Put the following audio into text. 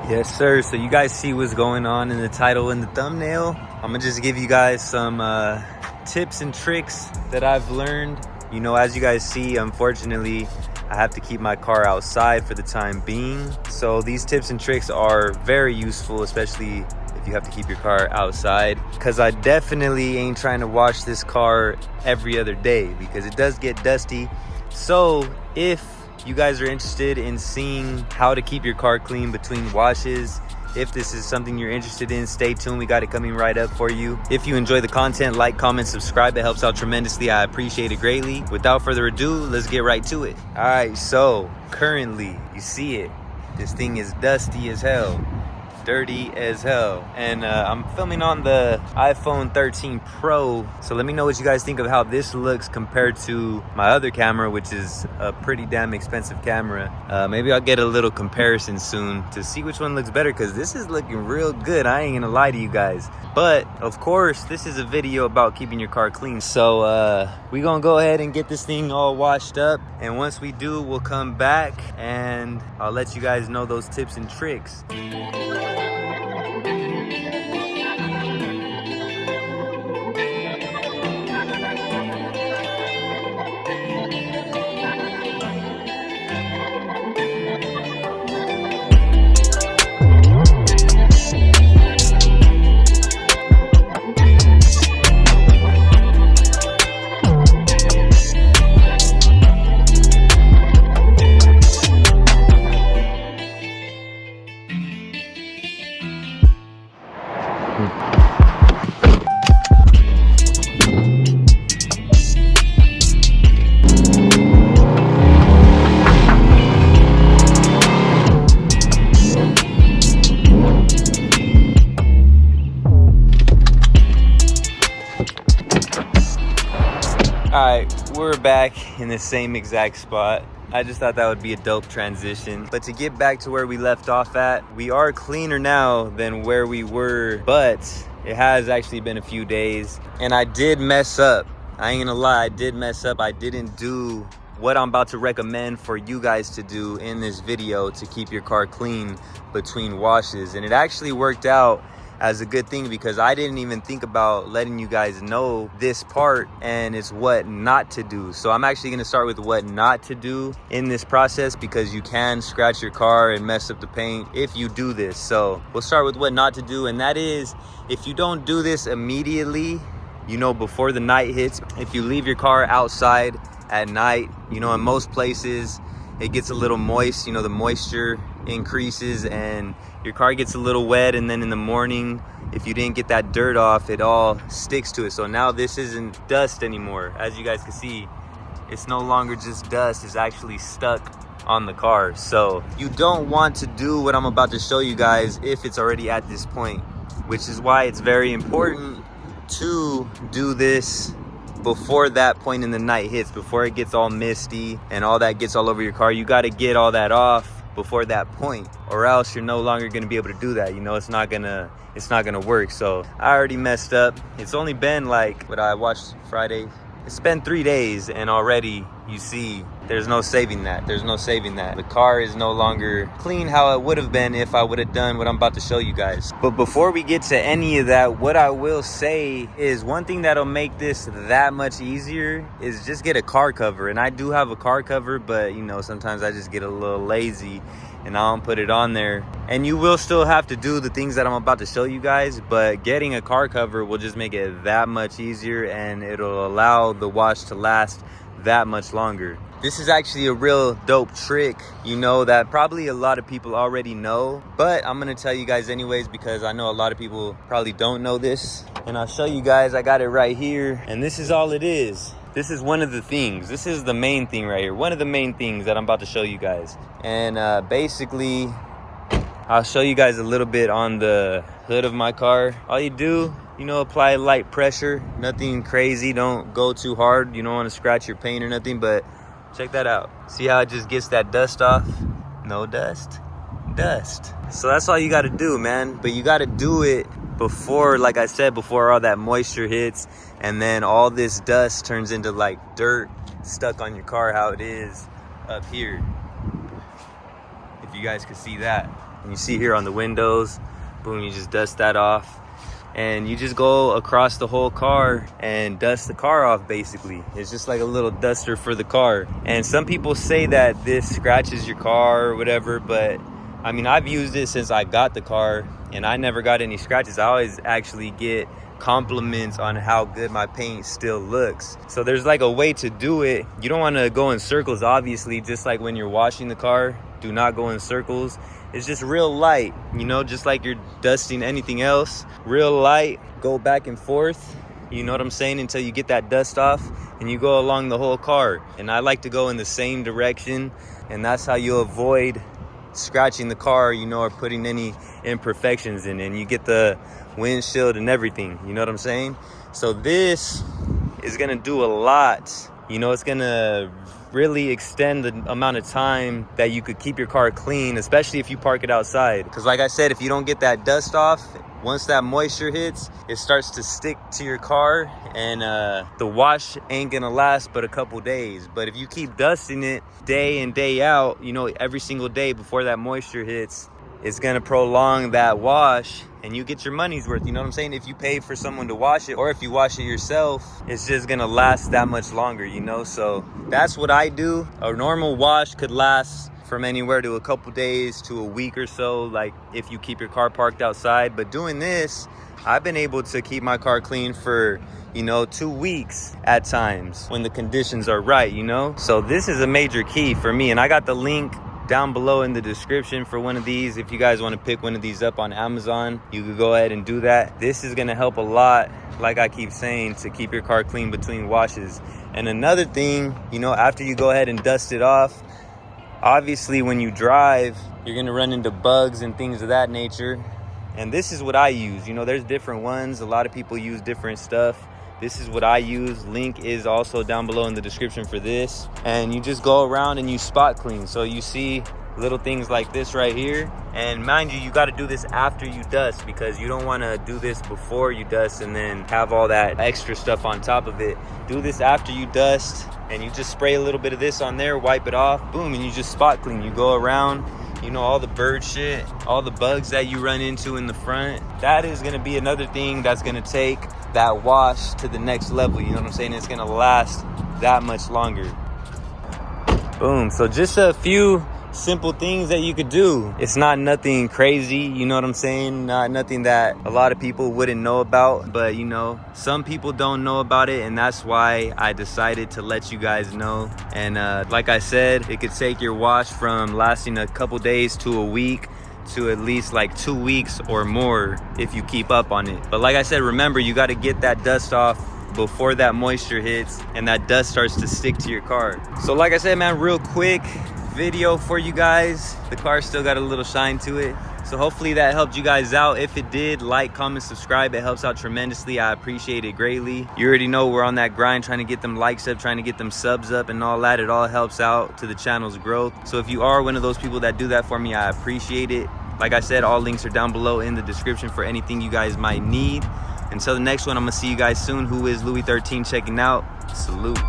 Yes, sir. So you guys see what's going on in the title and the thumbnail. I'm gonna just give you guys some tips and tricks that I've learned. You know, as you guys see, unfortunately, I have to keep my car outside for the time being. So these tips and tricks are very useful, especially if you have to keep your car outside, because I definitely ain't trying to wash this car every other day because it does get dusty. So if you guys are interested in seeing how to keep your car clean between washes, if this is something you're interested in, stay tuned. We got it coming right up for you. If you enjoy the content, like, comment, subscribe. It helps out tremendously. I appreciate it greatly. Without further ado, let's get right to it. All right, so currently, you see it. This thing is dusty as hell. Dirty as hell. And I'm filming on the iPhone 13 Pro, so let me know what you guys think of how this looks compared to my other camera, which is a pretty damn expensive camera. Maybe I'll get a little comparison soon to see which one looks better, because this is looking real good. I ain't gonna lie to you guys. But of course, this is a video about keeping your car clean, so we gonna go ahead and get this thing all washed up, and once we do, we'll come back and I'll let you guys know those tips and tricks. Alright, we're back in the same exact spot. I just thought that would be a dope transition. But to get back to where we left off at, we are cleaner now than where we were, but it has actually been a few days. And I did mess up. I ain't gonna lie, I did mess up. I didn't do what I'm about to recommend for you guys to do in this video to keep your car clean between washes. And it actually worked out as a good thing, because I didn't even think about letting you guys know this part, and it's what not to do. So I'm actually going to start with what not to do in this process, because you can scratch your car and mess up the paint if you do this. So we'll start with what not to do, and that is, if you don't do this immediately, you know, before the night hits, if you leave your car outside at night, you know, in most places it gets a little moist, you know, the moisture increases and your car gets a little wet, and then in the morning, if you didn't get that dirt off, it all sticks to it. So now this isn't dust anymore. As you guys can see, it's no longer just dust, it's actually stuck on the car. So you don't want to do what I'm about to show you guys if it's already at this point, which is why it's very important to do this before that point in the night hits, before it gets all misty and all that gets all over your car. You got to get all that off before that point, or else you're no longer going to be able to do that. You know, it's not gonna work. So I already messed up. It's only been like, what, I watched Friday, it's been 3 days, and already you see there's no saving that. There's no saving that. The car is no longer clean how it would have been if I would have done what I'm about to show you guys. But before we get to any of that, what I will say is one thing that'll make this that much easier is just get a car cover. And I do have a car cover, but you know, sometimes I just get a little lazy and I don't put it on there. And you will still have to do the things that I'm about to show you guys, but getting a car cover will just make it that much easier, and it'll allow the wash to last that much longer. This is actually a real dope trick, you know, that probably a lot of people already know, but I'm gonna tell you guys anyways, because I know a lot of people probably don't know this. And I'll show you guys. I got it right here, and this is all it is. This is one of the things. This is the main thing right here. One of the main things that I'm about to show you guys. And basically, I'll show you guys a little bit on the hood of my car. All you do, you know, apply light pressure, nothing crazy. Don't go too hard. You don't want to scratch your paint or nothing, but check that out. See how it just gets that dust off? No dust, dust. So that's all you got to do, man. But you got to do it before, like I said, before all that moisture hits, and then all this dust turns into like dirt stuck on your car, how it is up here. if you guys could see that. And you see here on the windows, boom, you just dust that off. And you just go across the whole car and dust the car off, basically. It's just like a little duster for the car. And some people say that this scratches your car or whatever, but I mean, I've used it since I got the car and I never got any scratches. I always actually get compliments on how good my paint still looks. So there's like a way to do it. You don't want to go in circles, obviously, just like when you're washing the car. Do not go in circles. It's just real light, you know, just like you're dusting anything else. Real light, go back and forth, you know what I'm saying, until you get that dust off and you go along the whole car. And I like to go in the same direction, and that's how you avoid scratching the car, you know, or putting any imperfections in, and you get the windshield and everything, you know what I'm saying. So this is gonna do a lot, you know. It's gonna really extend the amount of time that you could keep your car clean, especially if you park it outside. Because like I said, if you don't get that dust off, once that moisture hits, it starts to stick to your car, and the wash ain't gonna last but a couple days. But if you keep dusting it day in, day out, you know, every single day before that moisture hits, it's gonna prolong that wash and you get your money's worth, you know what I'm saying? If you pay for someone to wash it, or if you wash it yourself, it's just gonna last that much longer, you know? So that's what I do. A normal wash could last from anywhere to a couple days to a week or so, like if you keep your car parked outside. But doing this, I've been able to keep my car clean for, you know, 2 weeks at times when the conditions are right, you know? So this is a major key for me, and I got the link down below in the description for one of these. If you guys want to pick one of these up on Amazon, you could go ahead and do that. This is going to help a lot, like I keep saying, to keep your car clean between washes. And another thing, you know, after you go ahead and dust it off, obviously when you drive, you're going to run into bugs and things of that nature. And this is what I use. You know, there's different ones. A lot of people use different stuff. This is what I use. Link is also down below in the description for this. And you just go around and you spot clean. So you see little things like this right here. And mind you, you got to do this after you dust, because you don't want to do this before you dust and then have all that extra stuff on top of it. Do this after you dust, and you just spray a little bit of this on there, wipe it off, boom, and you just spot clean. You go around, you know, all the bird shit, all the bugs that you run into in the front. That is going to be another thing that's going to take that wash to the next level, you know what I'm saying? It's going to last that much longer. Boom. So just a few simple things that you could do. It's not nothing crazy, you know what I'm saying? Not nothing that a lot of people wouldn't know about, but you know, some people don't know about it, and that's why I decided to let you guys know. And like I said, it could take your wash from lasting a couple days to a week to at least like 2 weeks or more if you keep up on it. But like I said, remember, you got to get that dust off before that moisture hits and that dust starts to stick to your car. So like I said, man, real quick video for you guys. The car still got a little shine to it. So hopefully that helped you guys out. If it did, like, comment, subscribe. It helps out tremendously. I appreciate it greatly. You already know we're on that grind, trying to get them likes up, trying to get them subs up and all that. It all helps out to the channel's growth. So if you are one of those people that do that for me, I appreciate it. Like I said, all links are down below in the description for anything you guys might need. Until the next one, I'm gonna see you guys soon. Who is LouieXIII checking out. Salute.